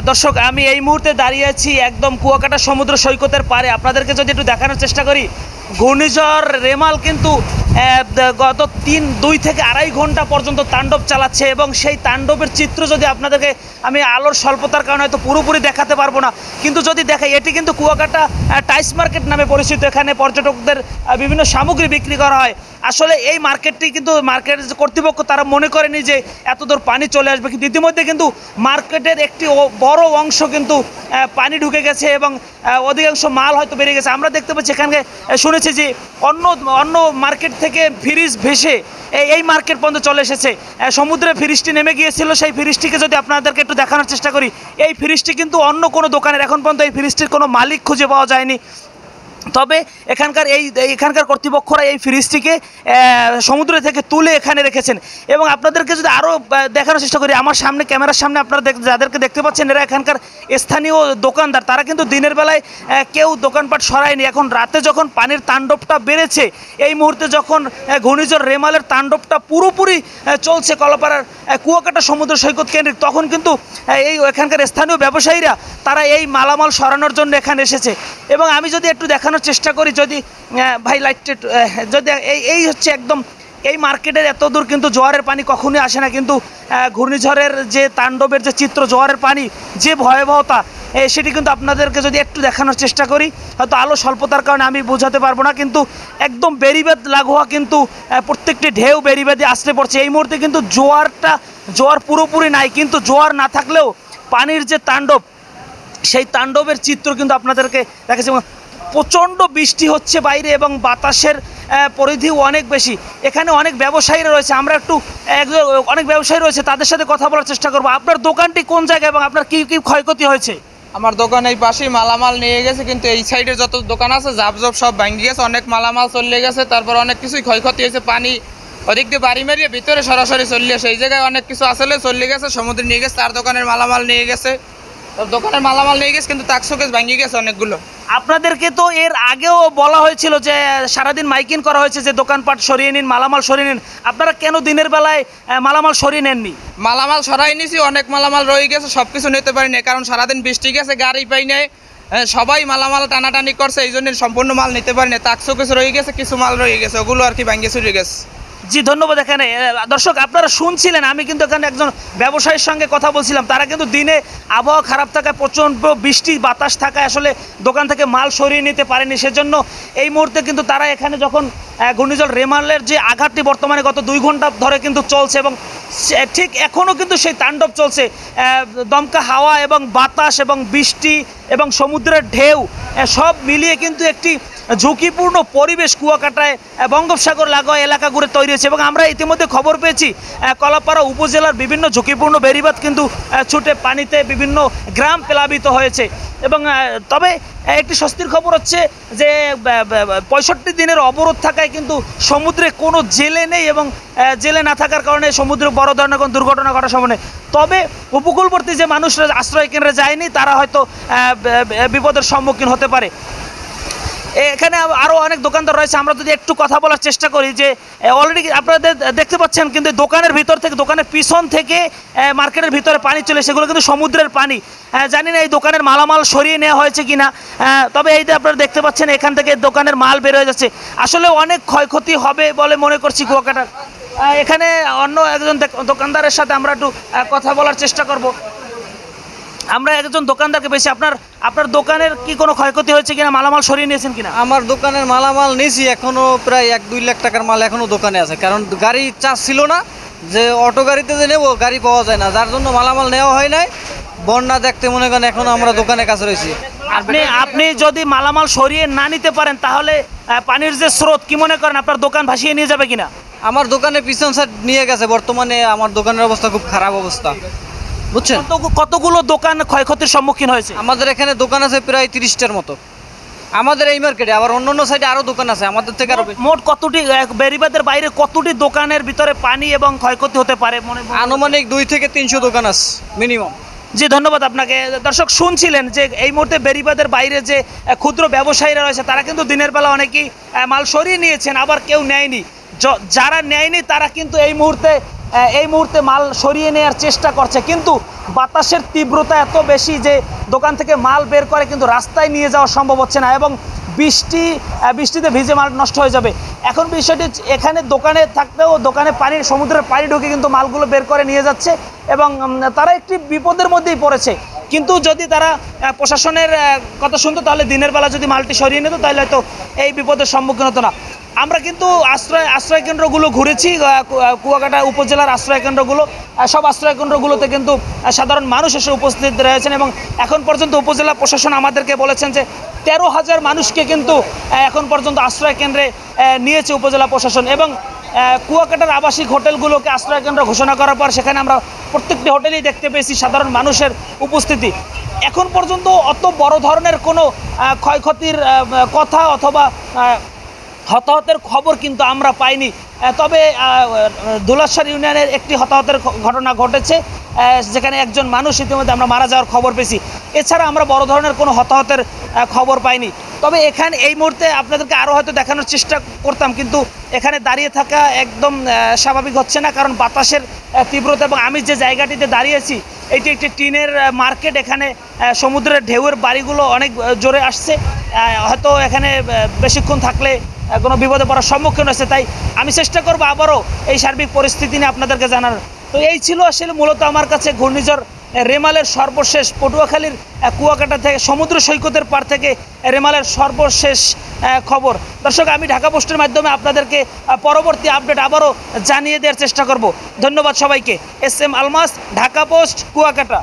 দর্শক আমি এই মুহূর্তে দাঁড়িয়ে আছি একদম কুয়াকাটা সমুদ্র সৈকতের পারে। আপনাদেরকে যদি একটু দেখানোর চেষ্টা করি, ঘূর্ণিঝড় রেমাল কিন্তু গত 2 থেকে আড়াই ঘন্টা পর্যন্ত তাণ্ডব চালাচ্ছে এবং সেই তাণ্ডবের চিত্র যদি আপনাদেরকে আমি আলোর স্বল্পতার কারণে হয়তো পুরোপুরি দেখাতে পারবো না, কিন্তু যদি দেখাই, এটি কিন্তু কুয়াকাটা টাইস মার্কেট নামে পরিচিত। এখানে পর্যটকদের বিভিন্ন সামগ্রী বিক্রি করা হয়। আসলে এই মার্কেটটি কিন্তু মার্কেট কর্তৃপক্ষ তারা মনে করেনি যে এত দূর পানি চলে আসবে, কিন্তু ইতিমধ্যে কিন্তু মার্কেটের একটি বড় অংশ কিন্তু পানি ঢুকে গেছে এবং অধিকাংশ মাল হয়তো বেড়ে গেছে। আমরা দেখতে পাচ্ছি এখানে শুনেছি যে অন্য মার্কেট থেকে ফ্রিজ ভেসে এই মার্কেট পর্যন্ত চলে এসেছে। সমুদ্রে ফ্রিজটি নেমে গিয়েছিল, সেই ফ্রিজটিকে যদি আপনাদেরকে একটু দেখানোর চেষ্টা করি, এই ফ্রিজটি কিন্তু অন্য কোনো দোকানের, এখন পর্যন্ত এই ফ্রিজটির কোনো মালিক খুঁজে পাওয়া যায়নি। তবে এখানকার কর্তৃপক্ষরা এই ফ্রিজটিকে সমুদ্র থেকে তুলে এখানে রেখেছেন। এবং আপনাদেরকে যদি আরও দেখানোর চেষ্টা করি, আমার সামনে ক্যামেরার সামনে আপনারা যাদেরকে দেখতে পাচ্ছেন, এরা এখানকার স্থানীয় দোকানদার। তারা কিন্তু দিনের বেলায় কেউ দোকানপাট সরায়নি। এখন রাতে যখন পানির তাণ্ডবটা বেড়েছে, এই মুহূর্তে যখন ঘূর্ণিঝড় রেমালের তাণ্ডবটা পুরোপুরি চলছে কলাপাড়ার কুয়াকাটা সমুদ্র সৈকত কেন্দ্রিক, তখন কিন্তু এখানকার স্থানীয় ব্যবসায়ীরা তারা এই মালামাল সরানোর জন্য এখানে এসেছে। এবং আমি যদি একটু দেখানোর চেষ্টা করি, যদি ভাই লাইটটা যদি এই হচ্ছে একদম এই মার্কেটের এত দূর কিন্তু জোয়ারের পানি কখনোই আসে না, কিন্তু ঘূর্ণিঝড়ের যে তাণ্ডবের যে চিত্র, জোয়ারের পানি যে ভয়াবহতা, সেটি কিন্তু আপনাদেরকে যদি একটু দেখানোর চেষ্টা করি, হয়তো আলো স্বল্পতার কারণে আমি বোঝাতে পারবো না, কিন্তু একদম বেড়িবাঁধ লাগোয়া কিন্তু প্রত্যেকটি ঢেউ বেড়িবাঁধে আসতে পড়ছে। এই মুহূর্তে কিন্তু জোয়ার পুরোপুরি নাই, কিন্তু জোয়ার না থাকলেও পানির যে তাণ্ডব, সেই তাণ্ডবের চিত্র কিন্তু আপনাদেরকে দেখাচ্ছি। প্রচণ্ড বৃষ্টি হচ্ছে বাইরে এবং বাতাসের পরিধিও অনেক বেশি। এখানে অনেক ব্যবসায়ীরা রয়েছে, আমরা অনেক ব্যবসায়ী রয়েছে, তাদের সাথে কথা বলার চেষ্টা করবো। আপনার দোকানটি কোন জায়গায় এবং আপনার কী কী ক্ষয়ক্ষতি হয়েছে? আমার দোকান এই পাশেই মালামাল নিয়ে গেছে, কিন্তু এই সাইডে যত দোকান আছে জাবজব সব ভেঙে গেছে, অনেক মালামাল চলে গেছে, তারপর অনেক কিছুই ক্ষয়ক্ষতি হয়েছে। পানি ওদিক দিয়ে বাড়ি মারিয়ে ভিতরে সরাসরি চলে আসে, এই জায়গায় অনেক কিছু আসলে চলে গেছে, সমুদ্রে নিয়ে গেছে, তার দোকানের মালামাল নিয়ে গেছে, দোকানের মালামাল নিয়ে গেছে, কিন্তু তাক শোকেস ভেঙে গেছে অনেকগুলো। আপনাদেরকে তো এর আগেও বলা হয়েছিল যে সারাদিন মাইকিং করা হয়েছে যে দোকানপাট সরিয়ে নিন, মালামাল সরিয়ে নিন, আপনারা কেন দিনের বেলায় মালামাল সরিয়ে নেননি? মালামাল সরাই নিছি, অনেক মালামাল রয়ে গেছে, সব কিছু নিতে পারিনি, কারণ সারাদিন বৃষ্টি গেছে, গাড়ি পাই নাই, সবাই মালামাল টানাটানি করছে, এই জন্য সম্পূর্ণ মাল নিতে পারিনি। তাকসো কিছু রয়ে গেছে, কিছু মাল রয়ে গেছে, ওগুলো আর কি ভেঙে চুরে গেছে। জি ধন্যবাদ। এখানে দর্শক আপনারা শুনছিলেন, আমি কিন্তু এখানে একজন ব্যবসায়ীর সঙ্গে কথা বলছিলাম। তারা কিন্তু দিনে আবহাওয়া খারাপ থাকায়, প্রচণ্ড বৃষ্টি বাতাস থাকায় আসলে দোকান থেকে মাল সরিয়ে নিতে পারেনি। সেজন্য এই মুহূর্তে কিন্তু তারা এখানে যখন ঘূর্ণিঝড় রেমালের যে আঘাতটি বর্তমানে গত 2 ঘন্টা ধরে কিন্তু চলছে এবং ঠিক এখনও কিন্তু সেই তাণ্ডব চলছে, দমকা হাওয়া এবং বাতাস এবং বৃষ্টি এবং সমুদ্রের ঢেউ সব মিলিয়ে কিন্তু একটি ঝুঁকিপূর্ণ পরিবেশ কুয়াকাটায় বঙ্গোপসাগর লাগোয়া এলাকাগুলো তৈরি হয়েছে। এবং আমরা ইতিমধ্যে খবর পেয়েছি কলাপাড়া উপজেলার বিভিন্ন ঝুঁকিপূর্ণ বেড়িবাঁধ কিন্তু ছুটে পানিতে বিভিন্ন গ্রাম প্লাবিত হয়েছে। এবং তবে একটি স্বস্তির খবর হচ্ছে যে 65 দিনের অবরোধ থাকায় কিন্তু সমুদ্রে কোনো জেলে নেই এবং জেলে না থাকার কারণে সমুদ্রে বড় ধরনের কোনো দুর্ঘটনা ঘটার সম্ভাবনা নেই। তবে উপকূলবর্তী যে মানুষরা আশ্রয় কেন্দ্রে যায়নি, তারা হয়তো বিপদের সম্মুখীন হতে পারে। এখানে আরও অনেক দোকানদার রয়েছে, আমরা যদি একটু কথা বলার চেষ্টা করি যে অলরেডি আপনাদের দেখতে পাচ্ছেন কিন্তু দোকানের ভিতর থেকে, দোকানের পিছন থেকে মার্কেটের ভিতরে পানি চলে, সেগুলো কিন্তু সমুদ্রের পানি। জানি না এই দোকানের মালামাল সরিয়ে নেওয়া হয়েছে কিনা, তবে এই যে আপনারা দেখতে পাচ্ছেন এখান থেকে দোকানের মাল বের হয়ে যাচ্ছে। আসলে অনেক ক্ষয়ক্ষতি হবে বলে মনে করছি কুয়াকাটার। এখানে অন্য একজন দোকানদারের সাথে আমরা একটু কথা বলার চেষ্টা করব। আমরা একজন দোকানদারকে পেয়েছি। আপনার দোকানের কি কোনো ক্ষয়ক্ষতি হয়েছে কিনা, মালামাল সরিয়ে নিয়েছেন কিনা? আমার দোকানের মালামাল নিয়েছি, এখনও প্রায় 1-2 লাখ টাকার মাল এখনও দোকানে আছে, কারণ গাড়ি চার্জ ছিল না, যে অটো গাড়িতে যে নেবো গাড়ি পাওয়া যায় না, যার জন্য মালামাল নেওয়া হয় নাই। বন্যা দেখতে মনে করেন এখনও আমরা দোকানের কাছে রয়েছি। আপনি যদি মালামাল সরিয়ে না নিতে পারেন, তাহলে পানির যে স্রোত, কি মনে করেন আপনার দোকান ভাসিয়ে নিয়ে যাবে কিনা? আমার দোকানের পিছন সাইড নিয়ে গেছে, বর্তমানে আমার দোকানের অবস্থা খুব খারাপ অবস্থা, বুঝছেন। কতগুলো দোকান ক্ষয়ক্ষতির সম্মুখীন হয়েছে? আমাদের এখানে দোকান আছে প্রায় 30টার মতো, আমাদের এই মার্কেটে। আবার অন্য সাইডে আরও দোকান আছে আমাদের থেকে আরও। মোট কতটি বেড়িবাঁধের বাইরে কতটি দোকানের ভিতরে পানি এবং ক্ষয়ক্ষতি হতে পারে মনে? আনুমানিক 2 থেকে 300 দোকান আছে মিনিমাম। জি ধন্যবাদ আপনাকে। দর্শক শুনছিলেন যে এই মুহূর্তে বেড়িবাঁধের বাইরে যে ক্ষুদ্র ব্যবসায়ীরা রয়েছে, তারা কিন্তু দিনের বেলা অনেকেই মাল সরিয়ে নিয়েছেন, আবার কেউ নেয়নি। যারা নেয়নি তারা কিন্তু এই মুহূর্তে এই মুহূর্তে মাল সরিয়ে নেওয়ার চেষ্টা করছে, কিন্তু বাতাসের তীব্রতা এত বেশি যে দোকান থেকে মাল বের করে কিন্তু রাস্তায় নিয়ে যাওয়া সম্ভব হচ্ছে না, এবং বৃষ্টিতে ভিজে মাল নষ্ট হয়ে যাবে। এখন বিষয়টি এখানে দোকানে থাকতেও দোকানে সমুদ্রের পানি ঢুকে কিন্তু মালগুলো বের করে নিয়ে যাচ্ছে, এবং তারা একটি বিপদের মধ্যেই পড়েছে। কিন্তু যদি তারা প্রশাসনের কথা শুনতো, তাহলে দিনের বেলা যদি মালটি সরিয়ে নিত, তাহলে হয়তো এই বিপদের সম্মুখীন হতো না। আমরা কিন্তু আশ্রয় কেন্দ্রগুলো ঘুরেছি, কুয়াকাটা উপজেলার আশ্রয় কেন্দ্রগুলো, সব আশ্রয় কেন্দ্রগুলোতে কিন্তু সাধারণ মানুষ এসে উপস্থিত রয়েছেন, এবং এখন পর্যন্ত উপজেলা প্রশাসন আমাদেরকে বলেছেন যে 13,000 মানুষকে কিন্তু এখন পর্যন্ত আশ্রয় কেন্দ্রে নিয়েছে উপজেলা প্রশাসন। এবং কুয়াকাটার আবাসিক হোটেলগুলোকে আশ্রয় কেন্দ্র ঘোষণা করার পর সেখানে আমরা প্রত্যেকটি হোটেলেই দেখতে পেয়েছি সাধারণ মানুষের উপস্থিতি। এখন পর্যন্ত অত বড় ধরনের কোনো ক্ষয়ক্ষতির কথা অথবা হতাহতের খবর কিন্তু আমরা পাইনি। তবে দুলাশ্বর ইউনিয়নের একটি হতাহতের ঘটনা ঘটেছে, যেখানে একজন মানুষ ইতিমধ্যে আমরা মারা যাওয়ার খবর পেয়েছি। এছাড়া আমরা বড় ধরনের কোনো হতাহতের খবর পাইনি। তবে এখানে এই মুহূর্তে আপনাদেরকে আরও হয়তো দেখানোর চেষ্টা করতাম, কিন্তু এখানে দাঁড়িয়ে থাকা একদম স্বাভাবিক হচ্ছে না, কারণ বাতাসের তীব্রতা, এবং আমি যে জায়গাটিতে দাঁড়িয়েছি এটি একটি টিনের মার্কেট। এখানে সমুদ্রের ঢেউয়ের বাড়িগুলো অনেক জোরে আসছে, হয়তো এখানে বেশিক্ষণ থাকলে কোনো বিপদে পড়ার সম্মুখীন হচ্ছে। তাই আমি চেষ্টা করবো আবারও এই সার্বিক পরিস্থিতি নিয়ে আপনাদেরকে জানানোর। তো এই ছিল আসলে মূলত আমার কাছে ঘূর্ণিঝড় রেমালের সর্বশেষ, পটুয়াখালীর কুয়াকাটা থেকে সমুদ্র সৈকতের পার থেকে রেমালের সর্বশেষ খবর। দর্শক, আমি ঢাকা পোস্টের মাধ্যমে আপনাদেরকে পরবর্তী আপডেট আবারও জানিয়ে দেওয়ার চেষ্টা করব। ধন্যবাদ সবাইকে। S M Almas, Dhaka post, Kuakata.